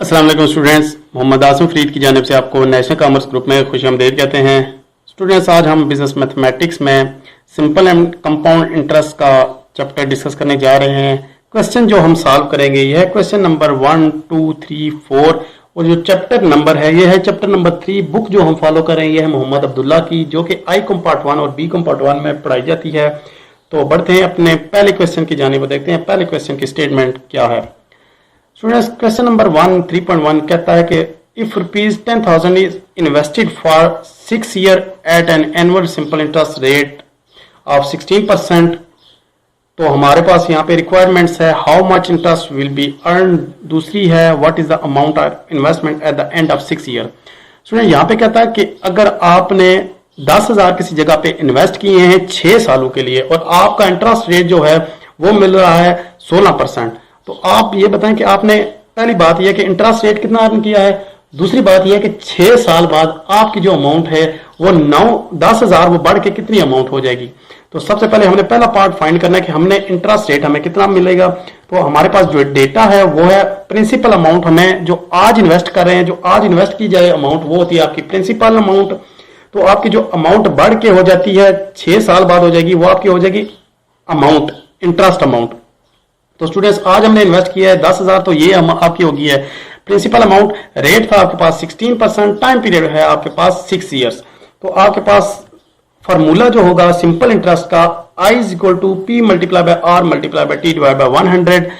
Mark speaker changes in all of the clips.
Speaker 1: अस्सलाम वालेकुम स्टूडेंट्स, मोहम्मद आसिम फरीद की जानिब से आपको नेशनल कॉमर्स ग्रुप में खुशामदीद कहते हैं। स्टूडेंट्स, आज हम बिजनेस मैथमेटिक्स में सिंपल एंड कंपाउंड इंटरेस्ट का चैप्टर डिस्कस करने जा रहे हैं। क्वेश्चन जो हम सॉल्व करेंगे यह है क्वेश्चन नंबर 1, 2, 3, 4 और जो चैप्टर नंबर है यह है चैप्टर नंबर 3। बुक जो हम फॉलो कर रहे हैं यह है मोहम्मद अब्दुल्ला की, जो कि आई कॉम पार्ट 1 और बी कॉम पार्ट 1 में पढ़ाई जाती है। तो बढ़ते हैं अपने पहले क्वेश्चन की जानिब, देखते हैं पहले क्वेश्चन की स्टेटमेंट क्या है। स्टूडेंट्स, क्वेश्चन नंबर 1 3.1 कहता है कि if rupees 10,000 is invested for 6 year at an annual simple interest rate of 16%, तो हमारे पास यहाँ पे रिक्वायरमेंट्स है how much interest will be earn, दूसरी है what is the amount of investment at the end of 6 year. Student, यहाँ पे कहता है कि अगर आपने 10,000 किसी जगह पे इन्वेस्ट किए हैं 6 सालों के लिए और आपका इंटरेस्ट रेट जो है वो मिल रहा है 16%, तो आप ये बताएं कि आपने, पहली बात यह कि इंटरेस्ट रेट कितना आपने किया है, दूसरी बात यह है कि 6 साल बाद आपकी जो अमाउंट है वो 10,000 वो बढ़ के कितनी अमाउंट हो जाएगी। तो सबसे पहले हमने पहला पार्ट फाइंड करना है कि हमने इंटरेस्ट रेट हमें कितना मिलेगा। तो हमारे पास जो डेटा है वो है प्रिंसिपल अमाउंट, हमें जो आज इन्वेस्ट कर रहे हैं, जो आज इन्वेस्ट की जाए अमाउंट वो होती है आपकी प्रिंसिपल अमाउंट। तो आपकी जो अमाउंट बढ़ के हो जाती है 6 साल बाद हो जाएगी, वो आपकी हो जाएगी अमाउंट, इंटरेस्ट अमाउंट। तो स्टूडेंट्स, आज हमने इन्वेस्ट किया है 10,000, तो ये आपकी होगी है प्रिंसिपल अमाउंट। रेट था आपके पास 16%, टाइम पीरियड है आपके पास 6 ईयर्स। तो आपके पास फार्मूला जो होगा सिंपल इंटरेस्ट का I is equal to P multiply by R multiply by T divide by 100।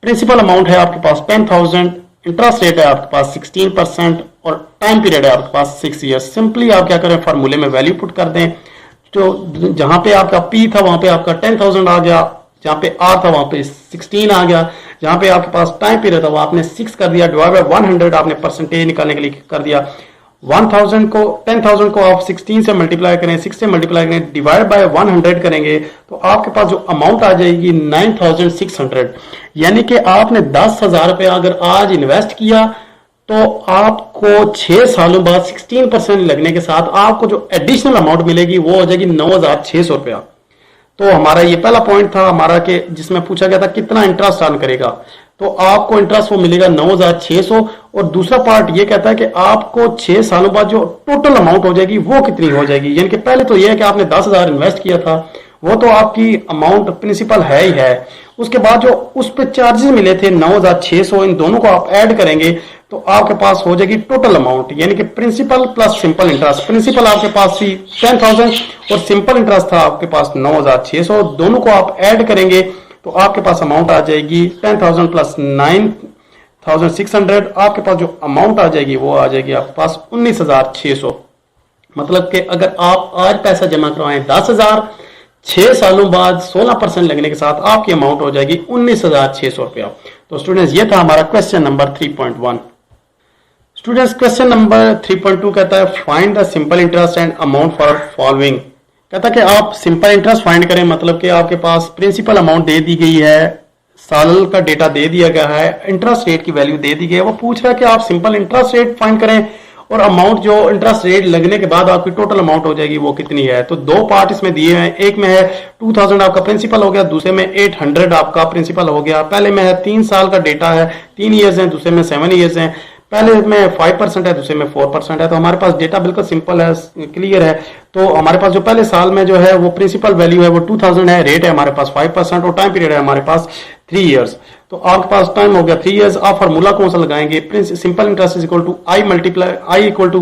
Speaker 1: Principal amount है आपके पास 10,000, इंटरेस्ट रेट है आपके पास 16% और टाइम पीरियड है आपके पास 6 ईयर्स। सिंपली आप क्या करें, फार्मूले में वैल्यू पुट कर दें। तो जहां पे आपका P था वहां पे आपका 10,000 आ गया, जहां पे R था वहां पे 16 आ गया, जहां पे आपके पास टाइम पीरियड था वहां आपने 6 कर दिया, डिवाइड बाय 100 आपने परसेंटेज निकालने के लिए कर दिया। 10,000 को आप 16 से मल्टीप्लाई करें, 6 से मल्टीप्लाई करें, डिवाइड बाय 100 करेंगे तो आपके पास जो अमाउंट आ जाएगी 9,600। यानी कि आपने 10,000 रुपया अगर आज इन्वेस्ट किया तो आपको 6 सालों बाद 16% लगने के साथ आपको जो एडिशनल अमाउंट मिलेगी वो हो जाएगी 9,600 रुपया। तो हमारा ये पहला पॉइंट था हमारा कि जिसमें पूछा गया था कितना इंटरेस्ट अर्न करेगा, तो आपको इंटरेस्ट वो मिलेगा 9,600। और दूसरा पार्ट ये कहता है कि आपको 6 सालों बाद जो टोटल अमाउंट हो जाएगी वो कितनी हो जाएगी। यानी कि पहले तो ये है कि आपने 10,000 इन्वेस्ट किया था, वो तो आपकी अमाउंट प्रिंसिपल है ही है। उसके बाद जो उस पर चार्जेस मिले थे 9,600, इन दोनों को आप ऐड करेंगे तो आपके पास हो जाएगी टोटल अमाउंट, यानी कि principal plus simple interest. Principal आपके पास थी 10,000 और सिंपल इंटरेस्ट था आपके पास 9,600, दोनों को आप ऐड करेंगे तो आपके पास अमाउंट आ जाएगी 10,000 प्लस 9,600। आपके पास जो अमाउंट आ जाएगी वो आ जाएगी आपके पास 19,600। मतलब कि अगर आप आज पैसा जमा करवाएं 10,000, 6 सालों बाद 16% लगने के साथ आपकी अमाउंट हो जाएगी 19,600 रुपया। तो स्टूडेंट्स, ये था हमारा question number 3.1। Students, question number 3.2 कहता है find the simple interest and amount for following. कहता है कि आप सिंपल इंटरेस्ट फाइंड करें, मतलब कि आपके पास प्रिंसिपल अमाउंट दे दी गई है, साल का डेटा दे दिया गया है, इंटरेस्ट रेट की वैल्यू दे दी गई है। वो पूछ रहा है कि आप सिंपल इंटरेस्ट रेट फाइंड करें और अमाउंट जो इंटरेस्ट रेट लगने के बाद आपकी टोटल अमाउंट हो जाएगी वो कितनी है। तो दो पार्ट इसमें दिए हैं, एक में है 2,000 आपका प्रिंसिपल हो गया, दूसरे में 800 आपका प्रिंसिपल हो गया। पहले में है 3 साल का डेटा है, 3 ईयर्स है, दूसरे में 7 ईयर्स है। पहले में 5% है, दूसरे में 4% है। तो हमारे पास डेटा बिल्कुल सिंपल है, क्लियर है। तो हमारे पास जो पहले साल में जो है वो प्रिंसिपल वैल्यू है वो 2,000 है, रेट है हमारे पास 5% और टाइम पीरियड है हमारे पास 3 ईयर्स। तो आपके पास टाइम हो गया 3 ईयर्स। आप फार्मूला कौन सा लगाएंगे, simple interest is equal to I equal to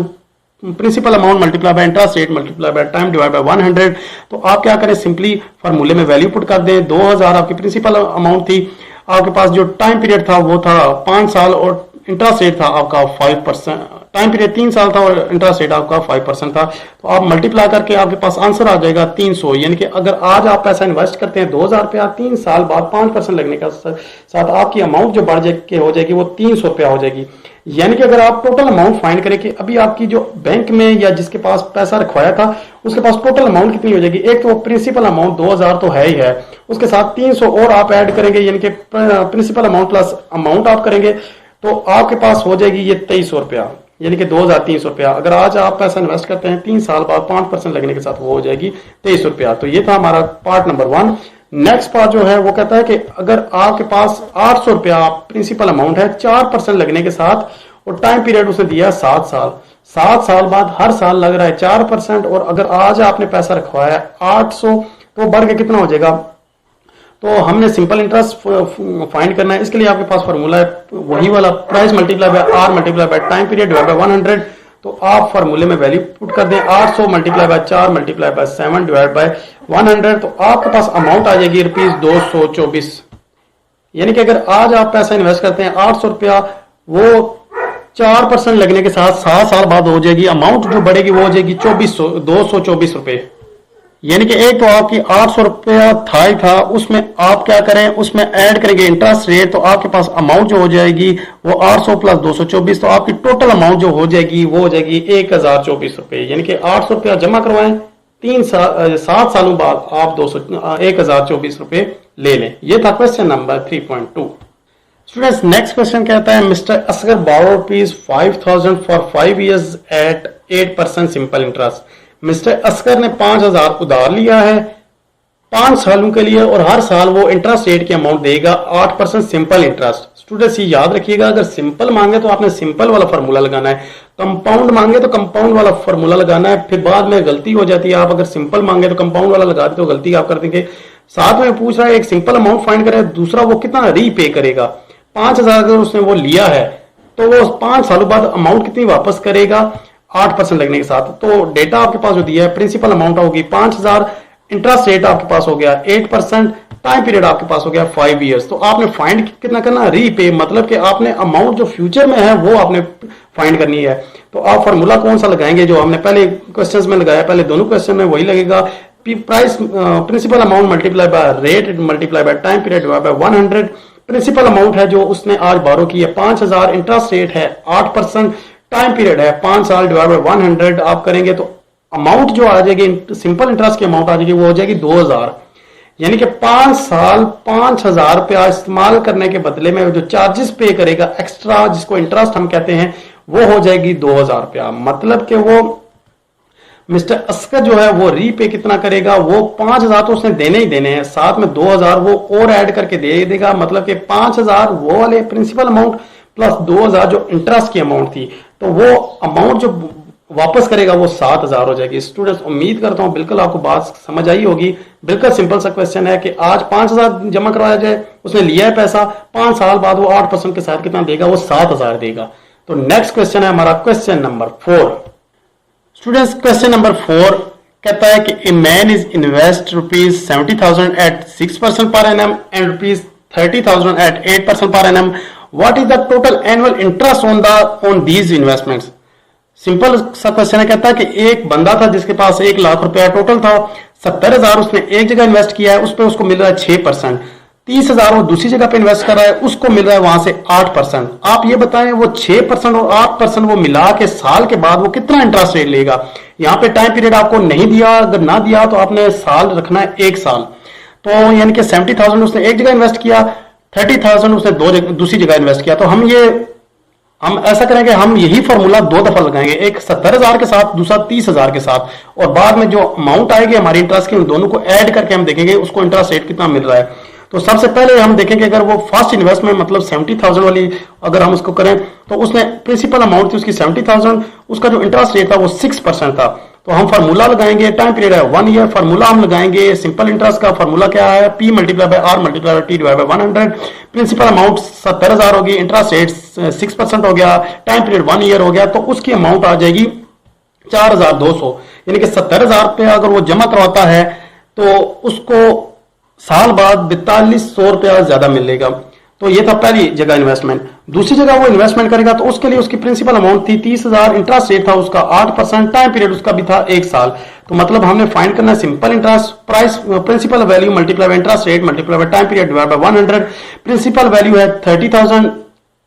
Speaker 1: principal amount multiply by interest rate multiply by time divide by 100। तो आप क्या करें, सिंपली फार्मूले में वैल्यू पुट कर दें। 2,000 आपकी प्रिंसिपल अमाउंट थी, आपके पास जो टाइम पीरियड था वो था 5 साल और इंटरेस्ट रेट था आपका 5%। टाइम पीरियड 3 साल था और इंटरेस्ट रेट आपका 5% था। तो आप मल्टीप्लाई करके आपके पास आंसर आ जाएगा 300। यानी कि अगर आज आप पैसा इन्वेस्ट करते हैं 2,000 रुपया, 3 साल बाद 5% लगने का साथ आपकी अमाउंट जो बढ़ के हो जाएगी वो 300 रुपया हो जाएगी। यानी कि अगर आप टोटल अमाउंट फाइंड करें कि अभी आपकी जो बैंक में या जिसके पास पैसा रखवाया था उसके पास टोटल अमाउंट कितनी हो जाएगी। एक तो प्रिंसिपल अमाउंट 2,000 तो है ही है, उसके साथ 300 और आप ऐड करेंगे, यानी कि प्रिंसिपल अमाउंट प्लस अमाउंट आप करेंगे तो आपके पास हो जाएगी ये 2,300 रुपया, यानी कि 2,300 रुपया। अगर आज आप पैसा इन्वेस्ट करते हैं 3 साल बाद 5% लगने के साथ वो हो जाएगी 2,300 रुपया। तो ये था हमारा पार्ट नंबर 1। नेक्स्ट पार्ट जो है वो कहता है कि अगर आपके पास 800 रुपया प्रिंसिपल अमाउंट है 4% लगने के साथ, और टाइम पीरियड उसने दिया 7 साल, 7 साल बाद हर साल लग रहा है 4%, और अगर आज आपने पैसा रखवाया है 800 तो बढ़ के कितना हो जाएगा। तो हमने सिंपल इंटरेस्ट फाइंड करना है, इसके लिए आपके पास फार्मूला है वही वाला, price multiply by R multiply by time period divide by 100। तो आप फार्मूले में वैल्यू पुट कर दें 800 multiply by 4 multiply by 7 divide by 100, तो आपके पास अमाउंट आ जाएगी ₹224। यानी कि अगर आज आप पैसा इन्वेस्ट करते हैं 800 रुपया, वो 4% लगने के साथ 7 साल बाद हो जाएगी, अमाउंट जो बढ़ेगी वो हो जाएगी 224 रुपए। यानी कि एक तो आपकी 800 रुपया था ही था, उसमें आप क्या करें, उसमें ऐड करेंगे इंटरेस्ट रेट, तो आपके पास अमाउंट जो हो जाएगी वो 800 प्लस 224, तो आपकी टोटल अमाउंट जो हो जाएगी वो हो जाएगी 1024 रुपए। यानी कि 800 रुपया जमा करवाएं, 7 सालों बाद आप 1024 रुपए ले लें। ये था question number 3.2। Students, next question कहता है mister Asgar borrow ₹5000 for 5 years at 8% simple interest. Mister Asgar ने 5000 उधार लिया है 5 सालों के लिए, और हर साल वो इंटरेस्ट रेट की अमाउंट देगा 8% सिंपल इंटरेस्ट। स्टूडेंट्स ये याद रखिएगा, अगर सिंपल मांगे तो आपने सिंपल वाला फार्मूला लगाना है, कंपाउंड मांगे तो कंपाउंड वाला फार्मूला लगाना है। फिर बाद में गलती हो जाती है, आप अगर सिंपल मांगे तो कंपाउंड वाला लगा देते हो, गलती आप कर देंगे। साथ में पूछ रहा है एक सिंपल अमाउंट फाइंड करे, दूसरा वो कितना रीपे करेगा। 5000 अगर उसने वो लिया है तो वो 5 सालों बाद अमाउंट कितनी वापस करेगा 8% लगने के साथ। तो डेटा आपके पास जो दिया है, प्रिंसिपल अमाउंट होगी 5000, इंटरेस्ट रेट आपके पास हो गया 8%, टाइम पीरियड आपके पास हो गया 5 years। तो आपने फाइंड कितना करना, रीपे, मतलब कि आपने अमाउंट जो फ्यूचर में है वो आपने फाइंड करनी है। तो आप फार्मूला कौन सा लगाएंगे, जो हमने पहले क्वेश्चंस में लगाया, पहले दोनों क्वेश्चन में वही लगेगा, price principal amount multiply by rate multiply by time period divide by 100। Principal amount है जो उसने आज बारो की है 5000, इंटरेस्ट रेट है 8%, टाइम पीरियड है 5 साल डिवाइड बाय 100 आप करेंगे तो अमाउंट जो आ जाएगी, सिंपल इंटरेस्ट की अमाउंट आ जाएगी वो हो जाएगी 2000। यानी कि 5 साल 5000 रुपया इस्तेमाल करने के बदले में जो चार्जेस पे करेगा एक्स्ट्रा, जिसको इंटरेस्ट हम कहते हैं, वो हो जाएगी 2000 रुपया। मतलब कि वो मिस्टर असगर जो है वो रीपे कितना करेगा, वो 5000 तो उसने देने ही देने हैं, साथ में 2000 वो और ऐड करके दे देगा। मतलब कि 5000 वो वाले प्रिंसिपल अमाउंट प्लस 2000 जो इंटरेस्ट की अमाउंट थी, तो वो अमाउंट जो वापस करेगा वो 7000 हो जाएगी। स्टूडेंट्स, उम्मीद करता हूं बिल्कुल आपको बात समझ आई होगी। बिल्कुल सिंपल सा क्वेश्चन है कि आज 5000 जमा करवाया जाए, उसने लिया है पैसा, 5 साल बाद वो 8% के साथ कितना देगा, वो 7000 देगा। तो नेक्स्ट क्वेश्चन है हमारा question number 4। Students, question number 4 कहता है कि a man is invest ₹70,000 at 6% per annum and ₹30,000 at 8% per annum. What is the total annual interest on these investments. Simple सा क्वेश्चन है, कहता है कि एक बंदा था जिसके पास 1 लाख रुपया टोटल था, 70,000 उसने एक जगह इन्वेस्ट किया है, उस पर उसको मिल रहा है 6%, 30,000 वो दूसरी जगह पे इन्वेस्ट कर रहा है, उसको मिल रहा है वहां से 8%। आप ये बताएं वो 6% और 8% वो मिला के साल के बाद वो कितना इंटरेस्ट रेट लेगा। यहाँ पे टाइम पीरियड आपको नहीं दिया, अगर ना दिया तो आपने साल रखना है 1 साल। तो यानी कि 70,000 उसने एक जगह इन्वेस्ट किया, 30,000 उसने दूसरी जगह इन्वेस्ट किया। तो हम ऐसा करेंगे, हम यही फॉर्मूला 2 दफा लगाएंगे, एक 70,000 के साथ, दूसरा 30,000 के साथ, और बाद में जो अमाउंट आएगी हमारी इंटरेस्ट की, उन दोनों को ऐड करके हम देखेंगे उसको इंटरेस्ट रेट कितना मिल रहा है। तो सबसे पहले हम देखेंगे अगर वो फर्स्ट इन्वेस्टमेंट मतलब 70,000 वाली अगर हम उसको करें, तो उसने प्रिंसिपल अमाउंट थी उसकी 70,000, उसका जो इंटरेस्ट रेट था वो 6% था। तो हम फार्मूला लगाएंगे, टाइम पीरियड है 1 ईयर, फार्मूला हम लगाएंगे सिंपल इंटरेस्ट का। फार्मूला क्या है, P multiply by R multiply by T divide by 100। Principal amount 70,000 होगी, इंटरेस्ट रेट 6% हो गया, टाइम पीरियड 1 ईयर हो गया, तो उसकी अमाउंट आ जाएगी 4,200। यानी कि 70,000 रुपया अगर वो जमा करवाता है तो उसको साल बाद 4200 रुपया ज्यादा मिलेगा। तो ये था पहली जगह इन्वेस्टमेंट। दूसरी जगह वो इन्वेस्टमेंट करेगा तो उसके लिए उसकी प्रिंसिपल अमाउंट थी 30,000, इंटरेस्ट रेट था उसका 8%, टाइम पीरियड उसका भी था 1 साल। तो मतलब हमने फाइंड करना है simple interest, price principal value multiply by interest rate multiply by time period divide by 100। Principal value है 30,000,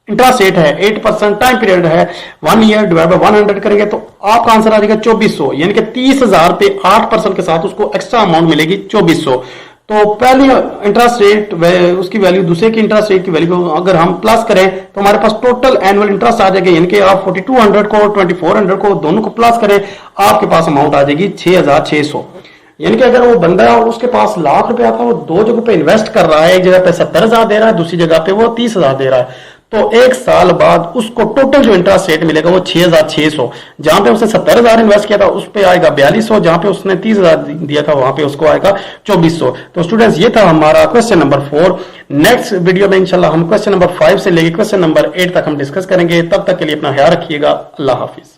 Speaker 1: इंटरेस्ट रेट है 8%, टाइम पीरियड है 1 ईयर डिवाइड बाय 100 करेंगे तो आपका आंसर आ जाएगा 2400। यानी कि 30,000 पे 8% के साथ उसको एक्स्ट्रा अमाउंट मिलेगी 2400। तो पहली इंटरेस्ट रेट उसकी वैल्यू दूसरे की इंटरेस्ट रेट की वैल्यू अगर हम प्लस करें तो हमारे पास टोटल एनुअल इंटरेस्ट आ जाएगा। यानी कि आप 4200 को 2400 को दोनों को प्लस करें, आपके पास अमाउंट आ जाएगी 6,600। यानी कि अगर वो बंदा उसके पास लाख रुपया था, वो दो जगह पे इन्वेस्ट कर रहा है, एक जगह पे 70,000 दे रहा है, दूसरी जगह पे वो 30,000 दे रहा है, तो एक साल बाद उसको टोटल जो इंटरेस्ट रेट मिलेगा वो 6,600। जहां पे उसने 70,000 इन्वेस्ट किया था उस पे आएगा 4200, जहां पे उसने 30,000 दिया था वहां पे उसको आएगा 2400। तो स्टूडेंट्स ये था हमारा क्वेश्चन नंबर 4। नेक्स्ट वीडियो में इंशाल्लाह हम क्वेश्चन नंबर 5 से लेके क्वेश्चन नंबर 8 तक हम डिस्कस करेंगे। तब तक के लिए अपना ख्याल रखिएगा। अल्लाह हाफिज।